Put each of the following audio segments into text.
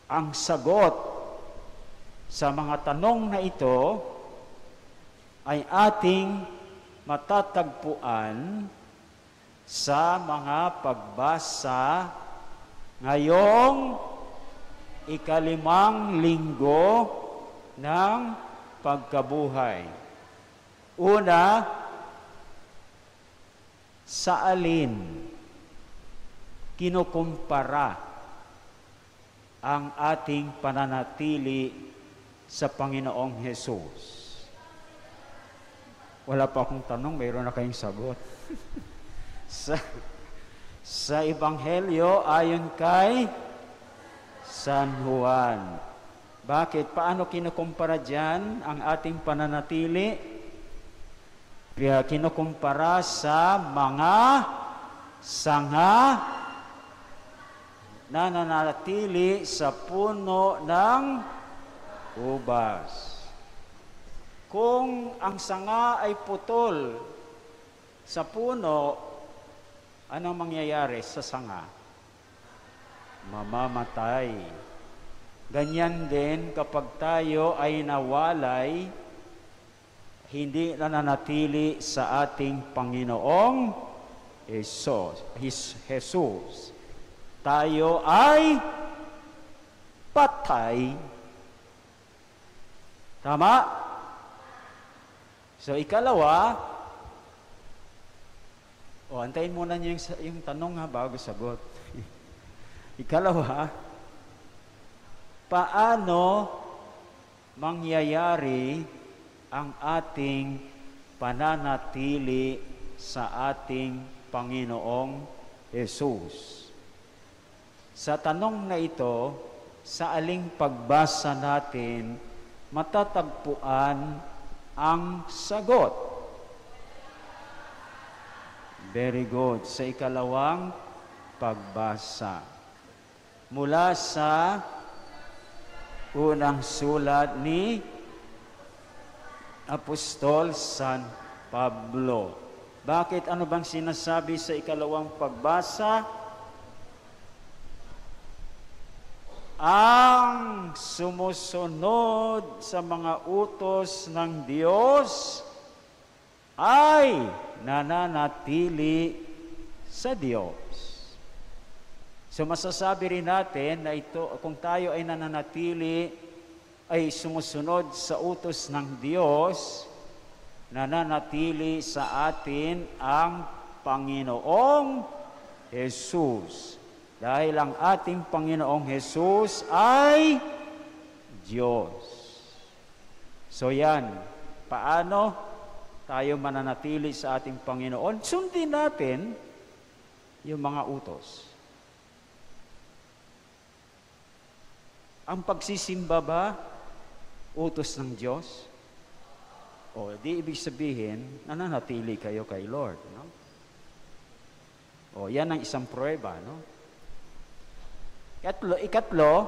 Ang sagot sa mga tanong na ito ay ating matatagpuan sa mga pagbasa ngayong ikalimang linggo ng pagkabuhay. Una, sa alin kinukumpara ang ating pananatili sa Panginoong Hesus? Wala pa akong tanong, mayroon na kayong sagot. sa Ebanghelyo ayon kay San Juan. Bakit? Paano kinukumpara dyan ang ating pananatili? Kaya kinukumpara sa mga sanga na nananatili sa puno ng ubas. Kung ang sanga ay putol sa puno, anong mangyayari sa sanga? Mamamatay. Ganyan din kapag tayo ay nawalay, hindi nananatili sa ating Panginoong Jesus. Tayo ay patay. Tama? So, ikalawa, antayin muna niyo yung tanong bago sagot. Ikalawa, paano mangyayari ang ating pananatili sa ating Panginoong Jesus? Sa tanong na ito, sa aling pagbasa natin, matatagpuan ang sagot. Very good. Sa ikalawang pagbasa. Mula sa unang sulat ni Apostol San Pablo. Bakit? Ano bang sinasabi sa ikalawang pagbasa? Ang sumusunod sa mga utos ng Diyos ay nananatili sa Diyos. So masasabi rin natin na ito, kung tayo ay nananatili, ay sumusunod sa utos ng Diyos, nananatili sa atin ang Panginoong Jesus. Dahil ang ating Panginoong Jesus ay Diyos. So yan, paano tayo mananatili sa ating Panginoon? Sundin natin yung mga utos. Ang pagsisimba ba, utos ng Diyos? O, di ibig sabihin, nananatili kayo kay Lord. No? O, yan ang isang prueba, no? Ikatlo,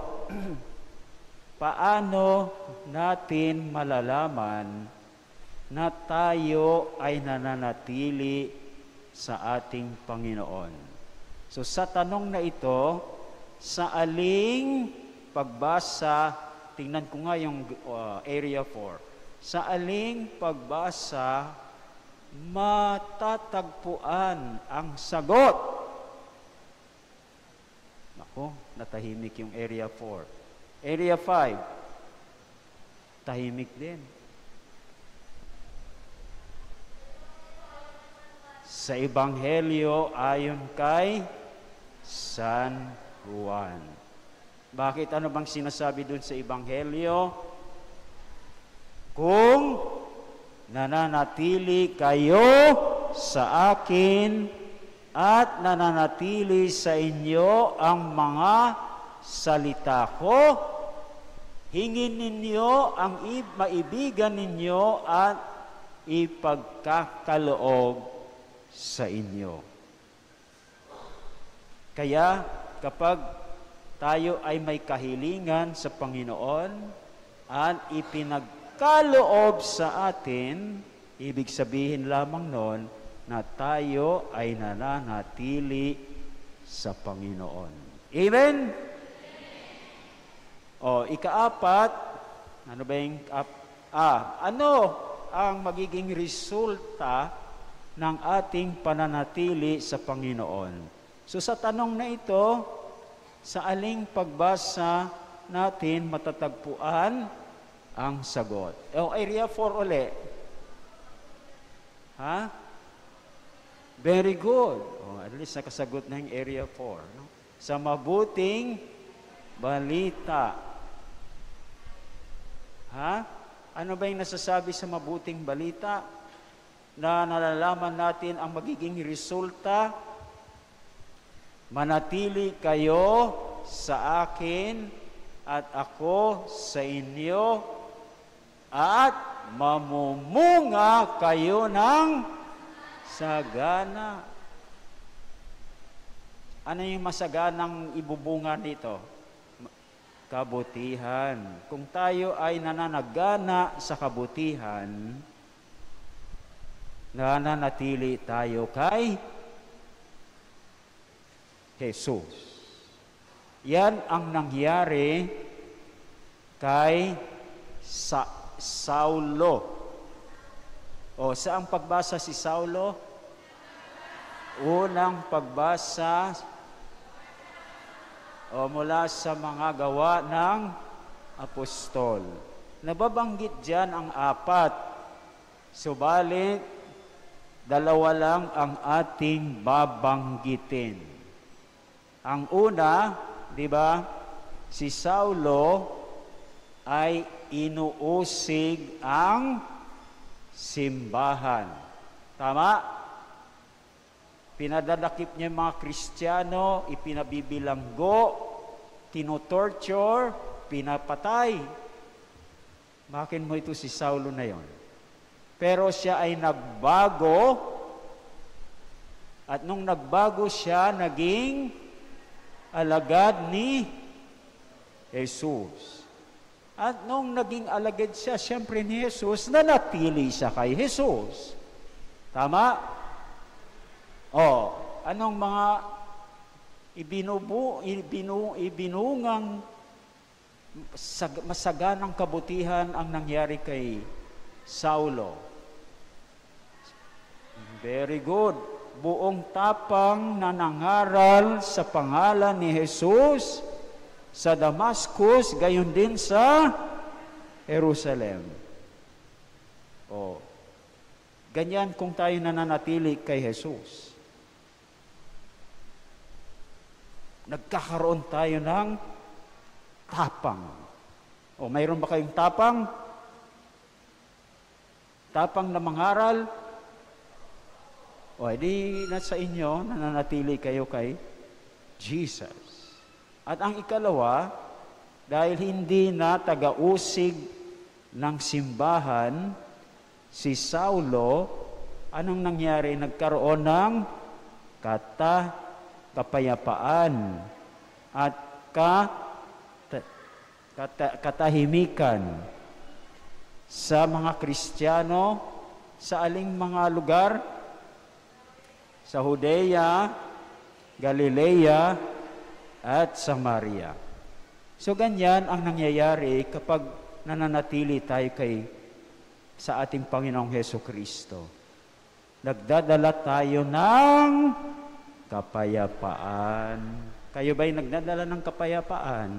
paano natin malalaman na tayo ay nananatili sa ating Panginoon? So sa tanong na ito, sa aling pagbasa, tingnan ko nga yung area 4, sa aling pagbasa matatagpuan ang sagot? Ako, natahimik yung area 4. Area 5, tahimik din. Sa Ebanghelyo ayon kay San Juan. Bakit? Ano bang sinasabi dun sa Ebanghelyo? Kung nananatili kayo sa akin at nananatili sa inyo ang mga salita ko, hingin ninyo ang maibigan ninyo at ipagkakaloob sa inyo. Kaya kapag tayo ay may kahilingan sa Panginoon at ipinagkaloob sa atin, ibig sabihin lamang nun na tayo ay nananatili sa Panginoon. Amen? O, ikaapat, ano ba yung, ano ang magiging resulta ng ating pananatili sa Panginoon? So sa tanong na ito, sa aling pagbasa natin matatagpuan ang sagot? O, area 4 uli. Ha? Very good. O, at least nakasagot na yung area 4. No? Sa mabuting balita. Ha? Ano ba yung nasasabi sa mabuting balita? Na nalalaman natin ang magiging resulta? Manatili kayo sa akin at ako sa inyo at mamumunga kayo ng sagana. Ano yung masaganang ibubunga nito? Kabutihan. Kung tayo ay nananagana sa kabutihan, nananatili tayo kay Jesus. Yan ang nangyari kay Saulo. O, saang pagbasa si Saulo? Unang pagbasa mula sa mga gawa ng apostol. Nababanggit dyan ang 4. Subalit, 2 lang ang ating babanggitin. Ang una, di ba, si Saulo ay inuusig ang simbahan. Tama? Pinadadakip niya yung mga Kristiyano, ipinabibilanggo, tinotorture, pinapatay. Bakit mo ito si Saulo na yon? Pero siya ay nagbago, at nung nagbago siya, naging alagad ni Jesus. At nung naging alagad siya, siyempre ni Jesus, nanatili siya kay Jesus. Tama? Anong mga ibinungang masaganang kabutihan ang nangyari kay Saulo? Very good. Buong tapang na nangaral sa pangalan ni Jesus sa Damascus, gayon din sa Jerusalem. Ganyan kung tayo nananatili kay Jesus. Nagkakaroon tayo ng tapang. Mayroon ba kayong tapang? Tapang na mangaral? Edi nasa inyo, nananatili kayo kay Jesus. At ang ikalawa, dahil hindi na taga-usig ng simbahan, si Saulo, anong nangyari? Nagkaroon ng kapayapaan at katahimikan sa mga Kristiyano sa aling mga lugar? Sa Judea, Galilea, at Samaria. So ganyan ang nangyayari kapag nananatili tayo sa ating Panginoong Hesukristo. Nagdadala tayo ng kapayapaan. Kayo ba'y nagdadala ng kapayapaan?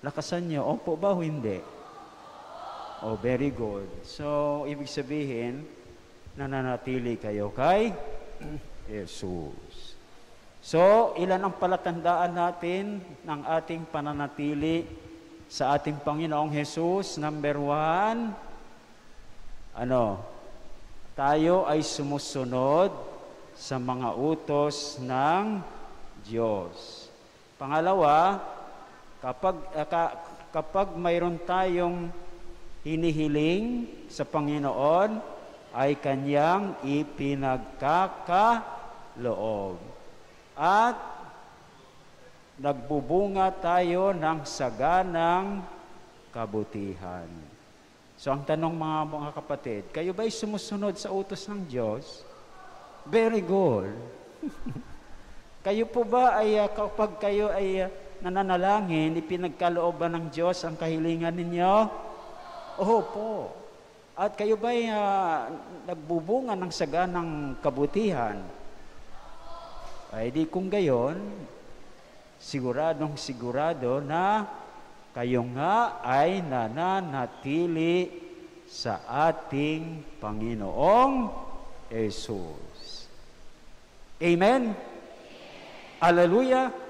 Lakasan nyo, opo ba o hindi? Very good. So, ibig sabihin, nananatili kayo kay Jesus. So, ilan ang palatandaan natin ng ating pananatili sa ating Panginoong Jesus? Number 1, tayo ay sumusunod sa mga utos ng Diyos. Pangalawa, kapag mayroon tayong hinihiling sa Panginoon, ay kanyang ipinagkakaloob. At nagbubunga tayo ng saganang kabutihan. So ang tanong mga kapatid, kayo ba'y sumusunod sa utos ng Diyos? Very good. Kayo po ba ay kapag kayo ay nananalangin, ipinagkalooban ng Diyos ang kahilingan ninyo? Opo. At kayo ba'y nagbubunga ng saganang kabutihan? Ay di kung gayon, siguradong sigurado na kayo nga ay nananatili sa ating Panginoong Jesus. Amen? Hallelujah!